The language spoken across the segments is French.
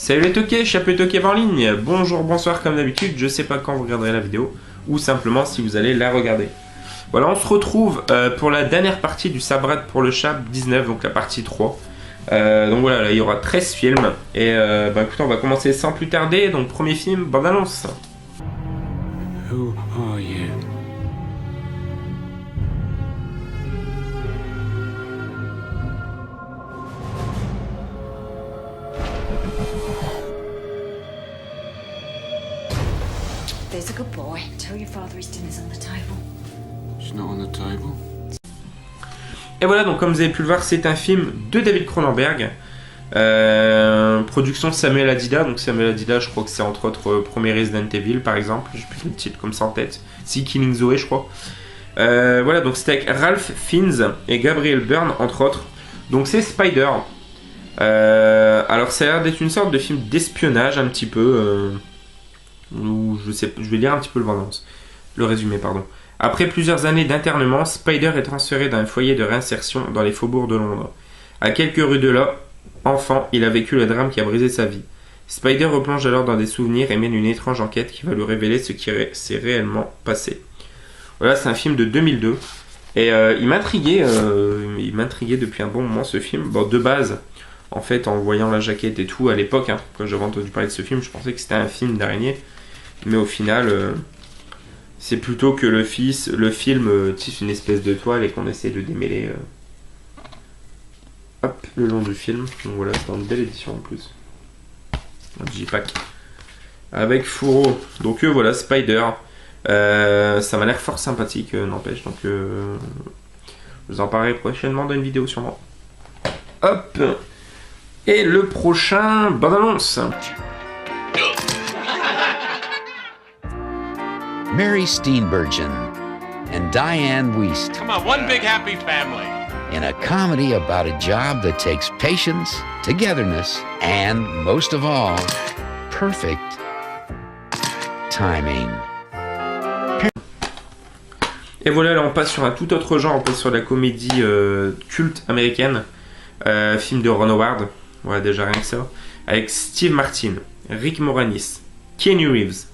Salut les toqués, Chapeau Toqué en ligne. Bonjour, bonsoir comme d'habitude, je sais pas quand vous regarderez la vidéo ou simplement si vous allez la regarder. Voilà, on se retrouve pour la dernière partie du Sabrat pour le Chap 19, donc la partie 3. Donc voilà, là, il y aura 13 films et écoutez, on va commencer sans plus tarder. Donc premier film, bande annonce. Who are you? There's a good boy. Tell your father his dinner's on the table. It's not on the table. Et voilà, donc comme vous avez pu le voir, c'est un film de David Cronenberg. Production Samuel Adida. Donc Samuel Adida, je crois que c'est entre autres premier Resident Evil par exemple. J'ai plus le titre comme ça en tête. Si Killing Zoe, je crois. Voilà, donc c'était avec Ralph Fiennes et Gabriel Byrne entre autres. Donc c'est Spider. Alors ça a l'air d'être une sorte de film d'espionnage un petit peu. Ou je vais lire un petit peu le résumé, pardon. Après plusieurs années d'internement, Spider est transféré dans un foyer de réinsertion dans les faubourgs de Londres. À quelques rues de là, enfant, il a vécu le drame qui a brisé sa vie. Spider replonge alors dans des souvenirs et mène une étrange enquête qui va lui révéler ce qui s'est réellement passé. Voilà, c'est un film de 2002. Et il m'intriguait depuis un bon moment ce film. Bon, de base, en fait, en voyant la jaquette et tout, à l'époque, quand j'avais entendu parler de ce film, je pensais que c'était un film d'araignée. Mais au final, c'est plutôt que le film tisse une espèce de toile et qu'on essaie de démêler le long du film. Donc voilà, c'est une belle édition en plus. Un Digipack. Avec Furo. Donc voilà, Spider. Ça m'a l'air fort sympathique, n'empêche. Donc je vous en parlerai prochainement dans une vidéo sûrement. Hop. Et le prochain, bonne annonce. Mary Steenburgen and Diane Wiest Come on, one big happy family. in a comedy about a job that takes patience, togetherness, and, most of all, perfect timing. Et voilà, là on passe sur un tout autre genre, on passe sur la comédie culte américaine, film de Ron Howard, voilà déjà rien que ça, avec Steve Martin, Rick Moranis, Keanu Reeves.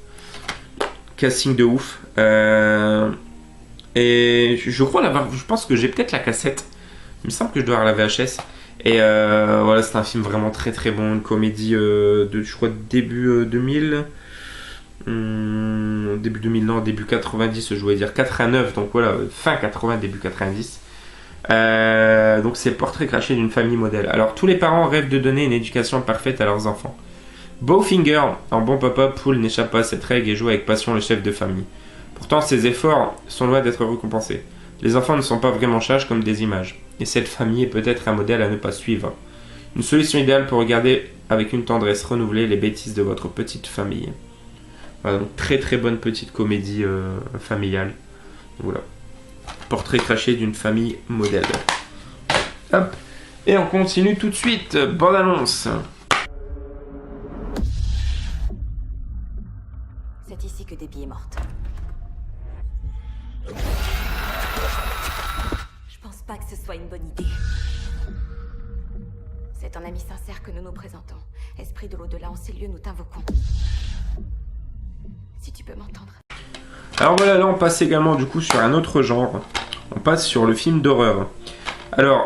Casting de ouf. Et je crois l'avoir. Je pense que j'ai peut-être la cassette. Il me semble que je dois avoir la VHS. Et voilà, c'est un film vraiment très très bon. Une comédie je crois, début 2000. Début 2000, non, début 90, je voulais dire 89. Donc voilà, fin 80, début 90. Donc c'est le portrait craché d'une famille modèle. Alors tous les parents rêvent de donner une éducation parfaite à leurs enfants. Bowfinger, en bon papa, Poole n'échappe pas à cette règle et joue avec passion le chef de famille. Pourtant, ses efforts sont loin d'être récompensés. Les enfants ne sont pas vraiment sages comme des images, et cette famille est peut-être un modèle à ne pas suivre. Une solution idéale pour regarder avec une tendresse renouvelée les bêtises de votre petite famille. Voilà, donc très très bonne petite comédie familiale. Voilà. Portrait craché d'une famille modèle. Hop. Et on continue tout de suite. Bande annonce. C'est ici que Debbie est morte. Je pense pas que ce soit une bonne idée. C'est un ami sincère que nous nous présentons. Esprit de l'au-delà, en ces lieux, nous t'invoquons. Si tu peux m'entendre. Alors voilà, là on passe également du coup sur un autre genre. On passe sur le film d'horreur. Alors,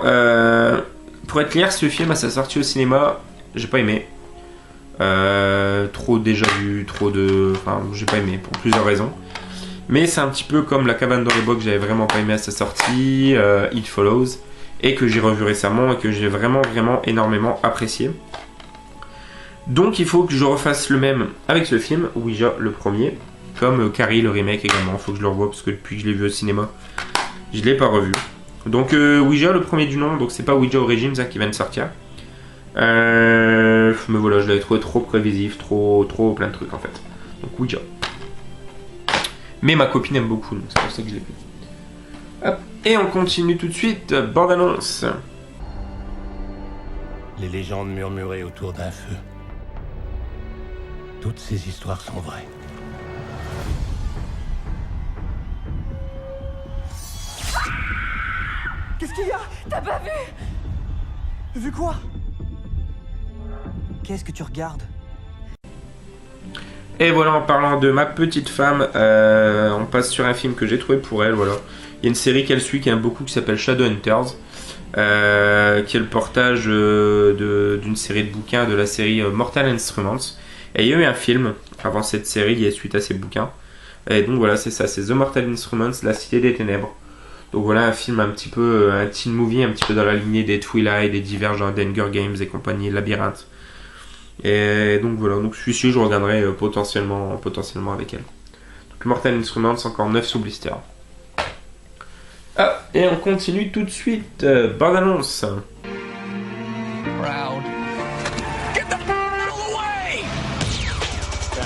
pour être clair, ce film à sa sortie au cinéma, j'ai pas aimé. Trop déjà vu, enfin j'ai pas aimé pour plusieurs raisons. Mais c'est un petit peu comme La Cabane dans les Bois que j'avais vraiment pas aimé à sa sortie, It Follows, et que j'ai revu récemment et que j'ai vraiment énormément apprécié. Donc il faut que je refasse le même avec ce film, Ouija le premier, comme Carrie le remake également, il faut que je le revoie parce que depuis que je l'ai vu au cinéma, je l'ai pas revu. Donc Ouija le premier du nom, donc c'est pas Ouija Origins qui vient de sortir. Mais voilà, je l'avais trouvé trop prévisif, trop plein de trucs en fait. Donc Ouija. Mais ma copine aime beaucoup, donc c'est pour ça que je l'ai vu. Hop. Et on continue tout de suite, bande annonce. Les légendes murmurées autour d'un feu. Toutes ces histoires sont vraies. Qu'est-ce qu'il y a? T'as pas vu? Vu quoi? Qu'est-ce que tu regardes? Et voilà, en parlant de ma petite femme, on passe sur un film que j'ai trouvé pour elle. Voilà, il y a une série qu'elle suit qu'elle aime beaucoup qui s'appelle Shadowhunters, qui est le portage d'une série de bouquins de la série Mortal Instruments. Et il y a eu un film avant cette série et suite à ces bouquins. Et donc voilà, c'est ça, c'est The Mortal Instruments, La Cité des Ténèbres. Donc voilà, un film un petit peu, un teen movie, un petit peu dans la lignée des Twilight, des Divergent, d'Hunger Games et compagnie, Labyrinthe. Et donc voilà, donc celui-ci je regarderai potentiellement avec elle. Donc Mortal Instruments, encore 9 sous blister. Ah, et on continue tout de suite, bande annonce. Proud. Get the away!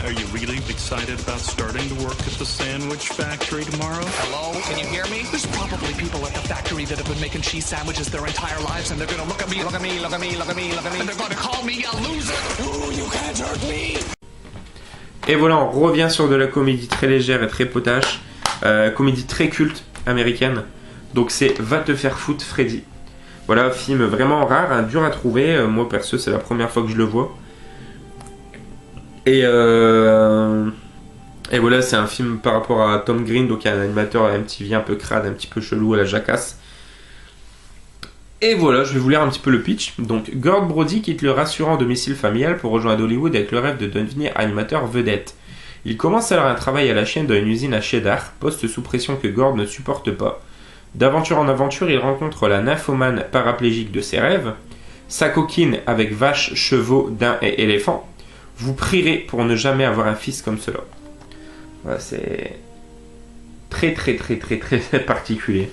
Are you really excited about starting to work at the sandwich factory tomorrow? Hello, can you hear me? There's probably people at the factory that have been making cheese sandwiches their entire lives, and they're gonna look at me, and they're gonna call me a loser. Ooh, you can't hurt me. Et voilà, on revient sur de la comédie très légère et très potache, comédie très culte américaine. Donc c'est Va te faire foutre Freddy. Voilà, film vraiment rare, hein, dur à trouver. Moi perso, c'est la première fois que je le vois. Et voilà, c'est un film par rapport à Tom Green, donc un animateur MTV un peu crade, un petit peu chelou à la jacasse. Et voilà, je vais vous lire un petit peu le pitch. Donc, Gord Brody quitte le rassurant domicile familial pour rejoindre Hollywood avec le rêve de devenir animateur vedette. Il commence alors un travail à la chaîne dans une usine à cheddar, poste sous pression que Gord ne supporte pas. D'aventure en aventure, il rencontre la nymphomane paraplégique de ses rêves, sa coquine avec vaches, chevaux, daims et éléphants. Vous prierez pour ne jamais avoir un fils comme cela. Voilà, c'est très particulier.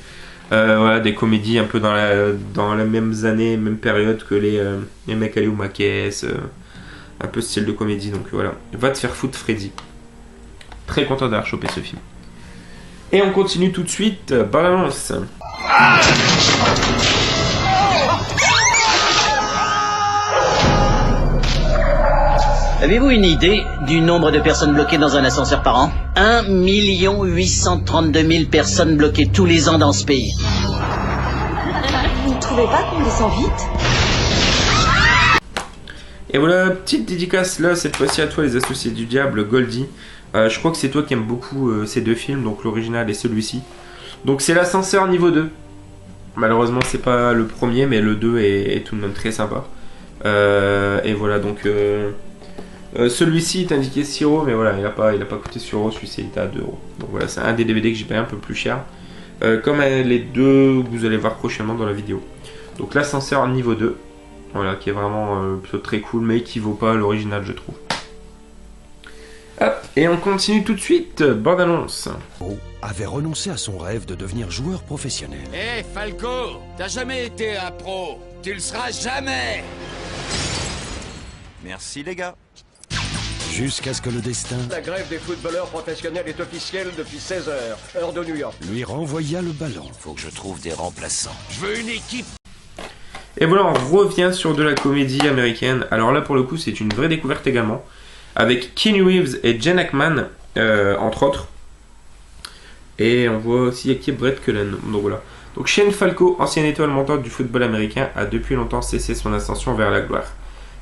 Voilà, des comédies un peu dans les mêmes années, même période que les mecs à Makes, un peu style de comédie. Donc voilà, Va te faire foutre Freddy. Très content d'avoir chopé ce film. Et on continue tout de suite, balance. Avez-vous une idée du nombre de personnes bloquées dans un ascenseur par an? 1 832 000 personnes bloquées tous les ans dans ce pays. Vous ne trouvez pas qu'on descend vite? Et voilà, petite dédicace là, cette fois-ci à toi les associés du diable, Goldie. Je crois que c'est toi qui aimes beaucoup ces deux films, donc l'original et celui-ci. Donc c'est l'ascenseur niveau 2. Malheureusement c'est pas le premier, mais le 2 est tout de même très sympa. Et voilà, donc celui-ci est indiqué 6 €, mais voilà, il a pas coûté 6 €, celui-ci il était à 2 €. Donc voilà, c'est un des DVD que j'ai payé un peu plus cher. Comme les deux que vous allez voir prochainement dans la vidéo. Donc l'ascenseur niveau 2. Voilà, qui est vraiment plutôt très cool, mais qui vaut pas l'original, je trouve. Hop, et on continue tout de suite, bande annonce. Avait renoncé à son rêve de devenir joueur professionnel. Hé, Falco, t'as jamais été un pro. Tu le seras jamais. Merci les gars. Jusqu'à ce que le destin... La grève des footballeurs professionnels est officielle depuis 16 h, heure de New York. Lui renvoya le ballon. Faut que je trouve des remplaçants. Je veux une équipe. Et voilà, on revient sur de la comédie américaine. Alors là, pour le coup, c'est une vraie découverte également. Avec Keanu Reeves et Jen Ackman, entre autres. Et on voit aussi qui est Brett Cullen. Donc voilà. Donc Shane Falco, ancienne étoile montante du football américain, a depuis longtemps cessé son ascension vers la gloire.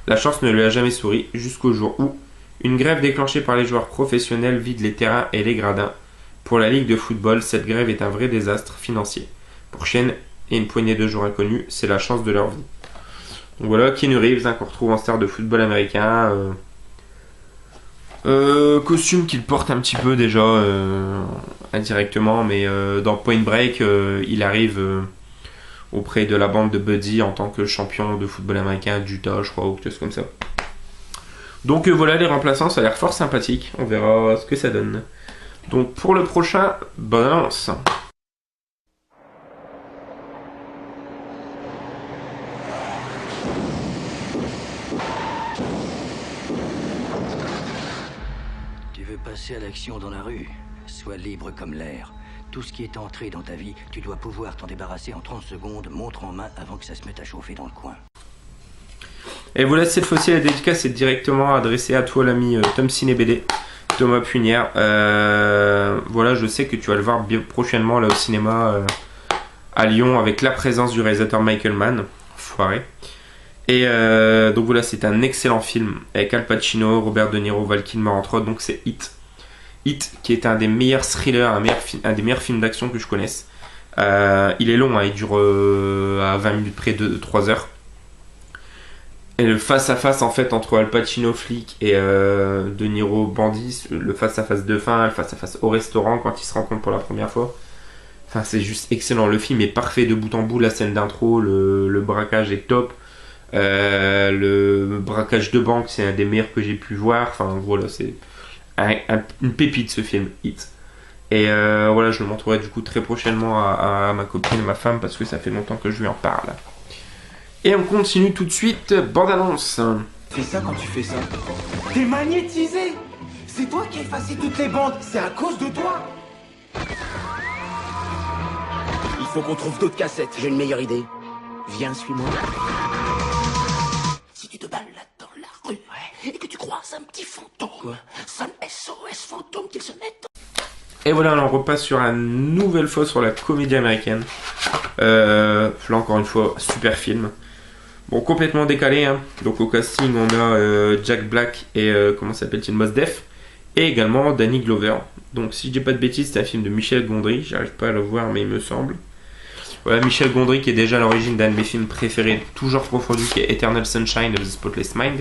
La chance ne lui a jamais souri, jusqu'au jour où une grève déclenchée par les joueurs professionnels vide les terrains et les gradins. Pour la ligue de football, cette grève est un vrai désastre financier. Pour Shane et une poignée de joueurs inconnus, c'est la chance de leur vie. Donc voilà, Keanu Reeves, qu'on retrouve en star de football américain. Costume qu'il porte un petit peu déjà indirectement, mais dans Point Break, il arrive auprès de la bande de Buddy en tant que champion de football américain d'Utah, je crois, ou quelque chose comme ça. Donc voilà, les remplaçants, ça a l'air fort sympathique. On verra ce que ça donne. Donc pour le prochain, bonne annonce. Tu veux passer à l'action dans la rue? Sois libre comme l'air. Tout ce qui est entré dans ta vie, tu dois pouvoir t'en débarrasser en 30 secondes, montre en main, avant que ça se mette à chauffer dans le coin. Et voilà, cette fois-ci, la dédicace est directement adressée à toi, l'ami Tom Ciné BD, Thomas Punière. Voilà, je sais que tu vas le voir bien prochainement là au cinéma à Lyon avec la présence du réalisateur Michael Mann, foiré. Et donc voilà, c'est un excellent film avec Al Pacino, Robert De Niro, Val Kilmer entre autres, donc c'est Hit. Hit, qui est un des meilleurs thrillers, un des meilleurs films d'action que je connaisse. Il est long, hein, il dure à 20 minutes près de 3 heures. Et le face-à-face en fait entre Al Pacino flic et De Niro bandit, le face-à-face de fin, le face-à-face au restaurant quand ils se rencontrent pour la première fois. Enfin, c'est juste excellent, le film est parfait de bout en bout, la scène d'intro, le braquage est top. Le braquage de banque, c'est un des meilleurs que j'ai pu voir. Enfin voilà, c'est une pépite ce film, Hit. Et voilà, je le montrerai du coup très prochainement à ma copine, ma femme, parce que ça fait longtemps que je lui en parle. Et on continue tout de suite, bande-annonce. Fais ça quand tu fais ça. T'es magnétisé. C'est toi qui as effacé toutes les bandes. C'est à cause de toi. Il faut qu'on trouve d'autres cassettes. J'ai une meilleure idée. Viens, suis-moi. Si tu te balades dans la rue et que tu croises un petit fantôme, sonne SOS fantôme qu'il se mette. Et voilà, on repasse sur une nouvelle fois sur la comédie américaine. Là encore une fois, super film. Bon, complètement décalé, hein. Donc au casting, on a Jack Black et comment s'appelle-t-il, Mos Def, et également Danny Glover. Donc si je dis pas de bêtises, c'est un film de Michel Gondry. J'arrive pas à le voir, mais il me semble. Voilà, Michel Gondry qui est déjà à l'origine d'un de mes films préférés, toujours confondu, qui est Eternal Sunshine of the Spotless Mind,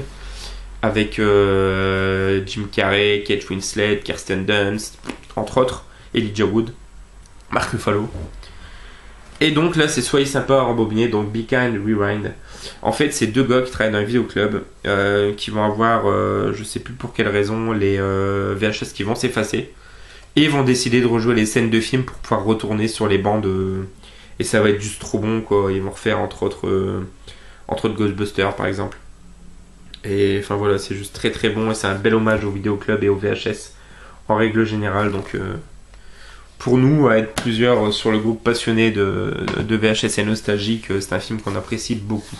avec Jim Carrey, Kate Winslet, Kirsten Dunst, entre autres, Elijah Wood, Mark Ruffalo. Et donc là, c'est Soyez sympa à rembobiner, donc Be Kind, Rewind. En fait, c'est deux gars qui travaillent dans un vidéoclub qui vont avoir, je sais plus pour quelle raison, les VHS qui vont s'effacer. Et ils vont décider de rejouer les scènes de film pour pouvoir retourner sur les bandes. Et ça va être juste trop bon, quoi. Ils vont refaire entre autres Ghostbusters, par exemple. Et enfin voilà, c'est juste très très bon. Et c'est un bel hommage au vidéoclub et au VHS en règle générale. Donc pour nous, à être plusieurs sur le groupe passionné de VHS et nostalgique, c'est un film qu'on apprécie beaucoup.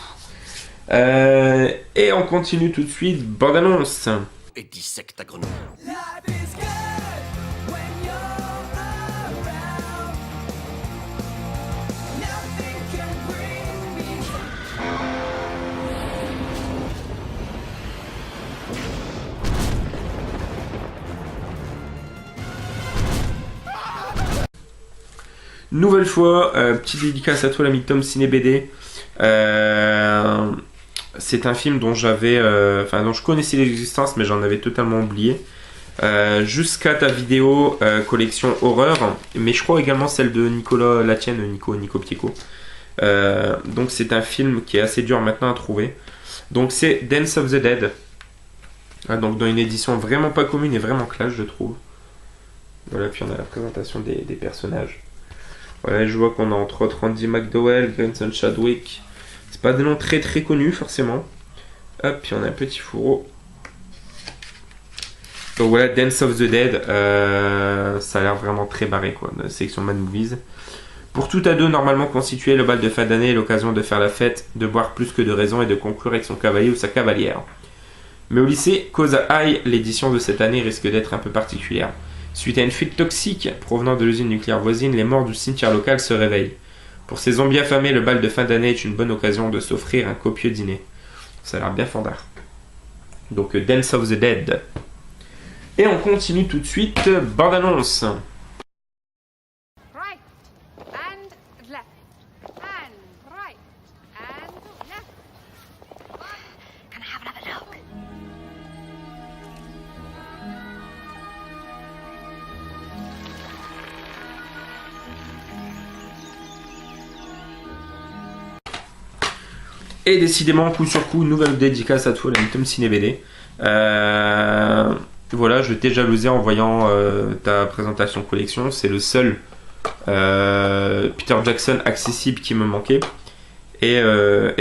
Et on continue tout de suite, bande-annonce. Et dissecte ta grenouille. Nouvelle fois, petite dédicace à toi l'ami Tom Ciné BD. C'est un film dont dont je connaissais l'existence, mais j'en avais totalement oublié. Jusqu'à ta vidéo collection horreur, mais je crois également celle de Nicolas, la tienne, Nico Pieco. Donc c'est un film qui est assez dur maintenant à trouver. Donc c'est Dance of the Dead. Donc dans une édition vraiment pas commune et vraiment classe, je trouve. Voilà, puis on a la présentation des personnages. Voilà, je vois qu'on a entre autres Andy McDowell, Vincent Chadwick. C'est pas des noms très très connus forcément. Hop, puis on a un petit fourreau. Donc voilà, Dance of the Dead. Ça a l'air vraiment très barré, quoi. De la section Mad Movies. Pour tout ado normalement constitué, le bal de fin d'année est l'occasion de faire la fête, de boire plus que de raison et de conclure avec son cavalier ou sa cavalière. Mais au lycée, Cosa High, l'édition de cette année risque d'être un peu particulière. Suite à une fuite toxique provenant de l'usine nucléaire voisine, les morts du cimetière local se réveillent. Pour ces zombies affamés, le bal de fin d'année est une bonne occasion de s'offrir un copieux dîner. Ça a l'air bien fandard. Donc Dance of the Dead. Et on continue tout de suite, bande-annonce. Right and left and right and left. Can I have another look? Et décidément, coup sur coup, nouvelle dédicace à toi, l'ami Tom Ciné BD. Voilà, je t'ai jalousé en voyant ta présentation collection. C'est le seul Peter Jackson accessible qui me manquait. Et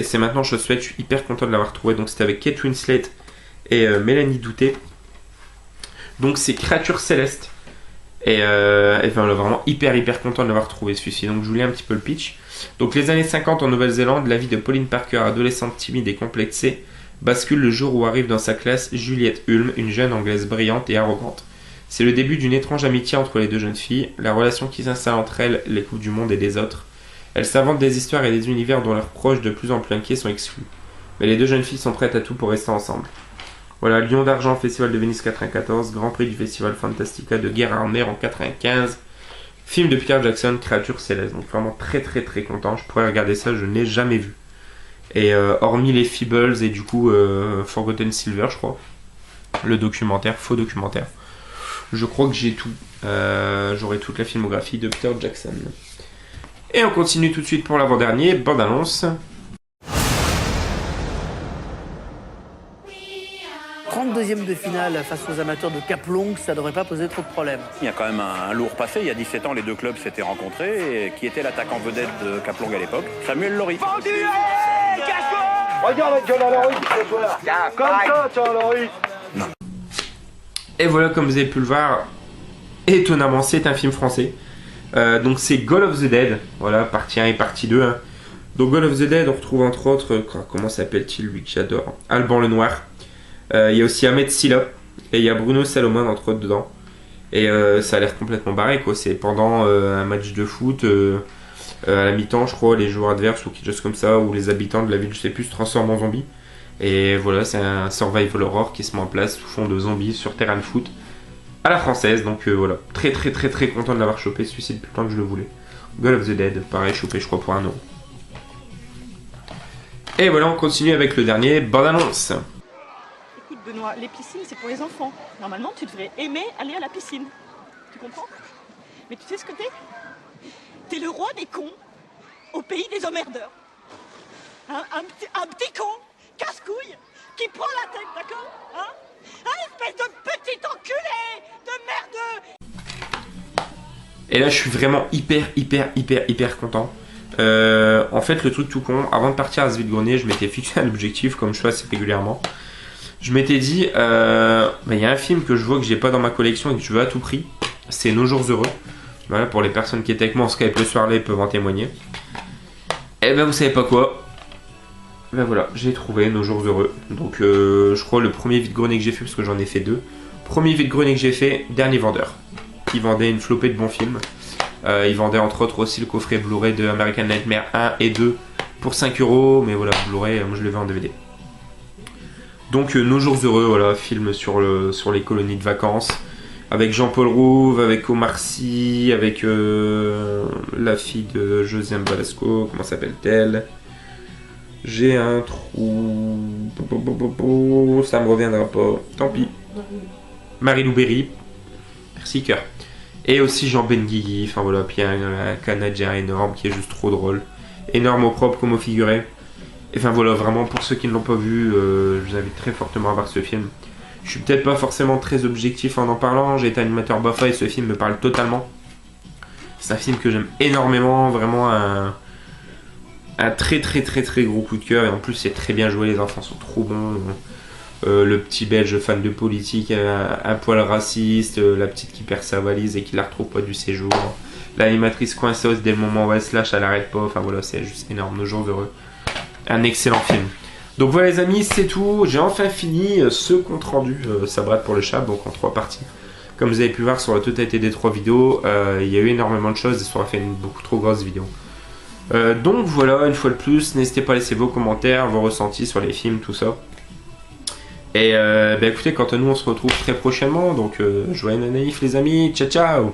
c'est maintenant, je suis hyper content de l'avoir trouvé. Donc c'était avec Kate Winslet et Mélanie Douté. Donc c'est Créatures Célestes. Et enfin, vraiment hyper content de l'avoir trouvé celui-ci. Donc je vous lis un petit peu le pitch. Donc les années 50 en Nouvelle-Zélande, la vie de Pauline Parker, adolescente timide et complexée, bascule le jour où arrive dans sa classe Juliette Hulme, une jeune anglaise brillante et arrogante. C'est le début d'une étrange amitié entre les deux jeunes filles, la relation qui s'installe entre elles, les coups du monde et des autres. Elles s'inventent des histoires et des univers dont leurs proches de plus en plus inquiets sont exclus. Mais les deux jeunes filles sont prêtes à tout pour rester ensemble. Voilà, Lion d'Argent, Festival de Venise 94, Grand Prix du Festival Fantastica de Gérard Mer en 95. Film de Peter Jackson, Créature Céleste. Donc vraiment très très très content. Je pourrais regarder ça, je n'ai jamais vu. Et hormis les Feebles et du coup Forgotten Silver, je crois. Le documentaire, faux documentaire. Je crois que j'ai tout. J'aurai toute la filmographie de Peter Jackson. Et on continue tout de suite pour l'avant-dernier, bande-annonce. 32e de finale face aux amateurs de Cap-Long, ça devrait pas poser trop de problèmes. Il y a quand même un lourd passé. Il y a 17 ans, les deux clubs s'étaient rencontrés. Et qui était l'attaquant vedette de Cap-Long à l'époque? Samuel Laurie. Regarde la gueule à Laurie ce soir. Comme ça, tiens, Laurie. Et voilà, comme vous avez pu le voir, étonnamment, c'est un film français. Donc c'est Gall of the Dead. Voilà, partie 1 et partie 2. Hein. Donc Gall of the Dead, on retrouve entre autres, comment s'appelle-t-il, lui que j'adore, Alban Lenoir. Il y a aussi Ahmed Silla et il y a Bruno Salomon entre autres dedans. Et ça a l'air complètement barré quoi. C'est pendant un match de foot à la mi-temps, je crois, les joueurs adverses ou quelque chose comme ça, ou les habitants de la ville, je sais plus, se transforment en zombies. Et voilà, c'est un survival horror qui se met en place sous fond de zombies sur terrain de foot à la française. Donc voilà, très très très très content de l'avoir chopé celui-ci depuis le temps que je le voulais. Gall of the Dead, pareil, chopé je crois pour 1€. Et voilà, on continue avec le dernier, bande-annonce. Écoute Benoît, les piscines c'est pour les enfants. Normalement tu devrais aimer aller à la piscine. Tu comprends? Mais tu sais ce que t'es? T'es le roi des cons au pays des emmerdeurs. Un petit con, casse-couille, qui prend la tête, d'accord? Hein? Un espèce de petit enculé de merdeux. Et là je suis vraiment hyper content. En fait le truc tout con, avant de partir à ce vide-grenier, je m'étais fixé un objectif comme je fais assez régulièrement. Je m'étais dit, y a un film que je vois que j'ai pas dans ma collection et que je veux à tout prix, c'est Nos Jours Heureux. Voilà, pour les personnes qui étaient avec moi en Skype le soir là, ils peuvent en témoigner. Et ben vous savez pas quoi, ben voilà, j'ai trouvé Nos Jours Heureux. Donc je crois le premier vide-grenier que j'ai fait, parce que j'en ai fait 2. Premier vide-grenier que j'ai fait, Dernier Vendeur, qui vendait une flopée de bons films. Il vendait entre autres aussi le coffret Blu-ray de American Nightmare 1 et 2 pour 5€, mais voilà, Blu-ray, moi je l'ai vu en DVD. Donc Nos Jours Heureux, voilà, film sur les colonies de vacances, avec Jean-Paul Rouve, avec Omar Sy, avec la fille de Josiane Balasco, comment s'appelle-t-elle? J'ai un trou, ça me reviendra pas, tant pis. Marie-Lou Berry, merci cœur. Et aussi Jean Benguigui, enfin voilà, puis un Canadien énorme qui est juste trop drôle. Énorme au propre comme au figuré. Enfin voilà, vraiment pour ceux qui ne l'ont pas vu, je vous invite très fortement à voir ce film. Je suis peut-être pas forcément très objectif en parlant, j'ai été animateur BAFA et ce film me parle totalement. C'est un film que j'aime énormément, vraiment un très gros coup de cœur, et en plus c'est très bien joué, les enfants sont trop bons. Le petit belge fan de politique, un poil raciste, la petite qui perd sa valise et qui la retrouve pas du séjour, l'animatrice coinceuse dès le moment où elle se lâche, elle arrête pas, enfin voilà, c'est juste énorme. Nos Jours Heureux, un excellent film. Donc voilà les amis, c'est tout, j'ai enfin fini ce compte rendu Sabrat pour le chat, donc en 3 parties. Comme vous avez pu voir sur la totalité des 3 vidéos, il y a eu énormément de choses et ça aura fait une beaucoup trop grosse vidéo. Donc voilà, une fois de plus, n'hésitez pas à laisser vos commentaires, vos ressentis sur les films, tout ça. Et écoutez, quant à nous, on se retrouve très prochainement, donc joyeux naïf les amis, ciao ciao.